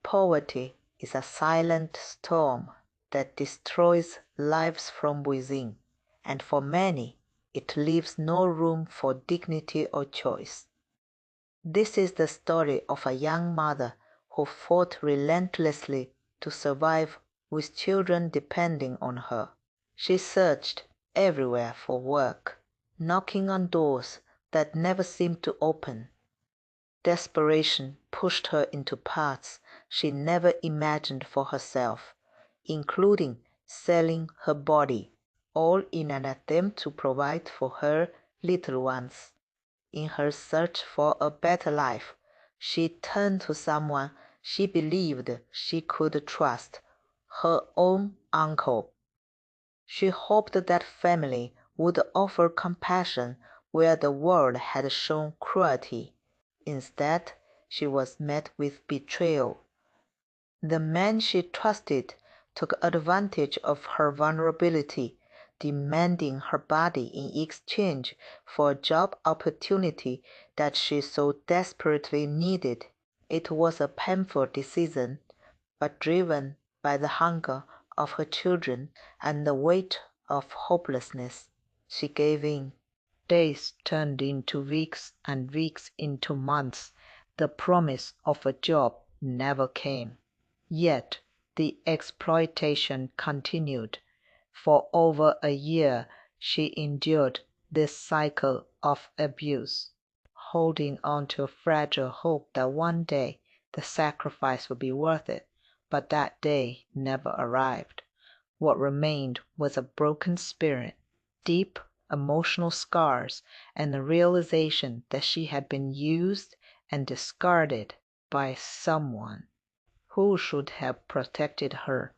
Poverty is a silent storm that destroys lives from within, and for many, it leaves no room for dignity or choice. This is the story of a young mother who fought relentlessly to survive with children depending on her. She searched everywhere for work, knocking on doors that never seemed to open. Desperation pushed her into paths she never imagined for herself, including selling her body, all in an attempt to provide for her little ones. In her search for a better life, she turned to someone she believed she could trust, her own uncle. She hoped that family would offer compassion where the world had shown cruelty. Instead, she was met with betrayal. The man she trusted took advantage of her vulnerability, demanding her body in exchange for a job opportunity that she so desperately needed. It was a painful decision, but driven by the hunger of her children and the weight of hopelessness, she gave in. Days turned into weeks and weeks into months. The promise of a job never came. Yet the exploitation continued. For over a year she endured this cycle of abuse, holding on to a fragile hope that one day the sacrifice would be worth it. But that day never arrived. What remained was a broken spirit, deep emotional scars, and the realization that she had been used and discarded by someone who should have protected her.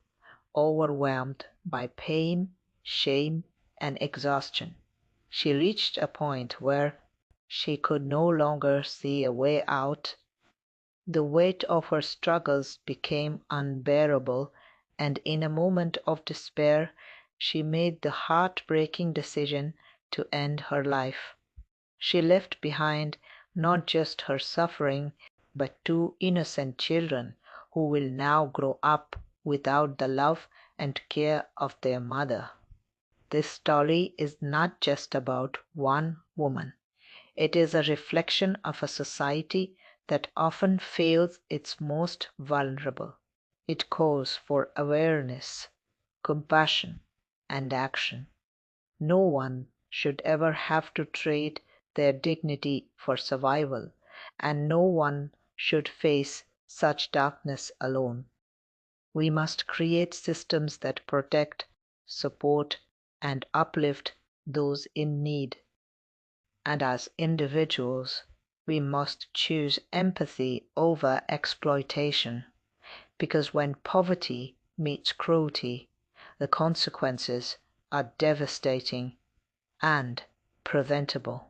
Overwhelmed by pain, shame, and exhaustion, she reached a point where she could no longer see a way out. The weight of her struggles became unbearable, and in a moment of despair she made the heartbreaking decision to end her life. She left behind not just her suffering, but two innocent children who will now grow up without the love and care of their mother. This story is not just about one woman. It is a reflection of a society that often fails its most vulnerable. It calls for awareness, compassion, and action. No one should ever have to trade their dignity for survival, and no one should face such darkness alone. We must create systems that protect, support, and uplift those in need. And as individuals, we must choose empathy over exploitation, because when poverty meets cruelty, the consequences are devastating and preventable.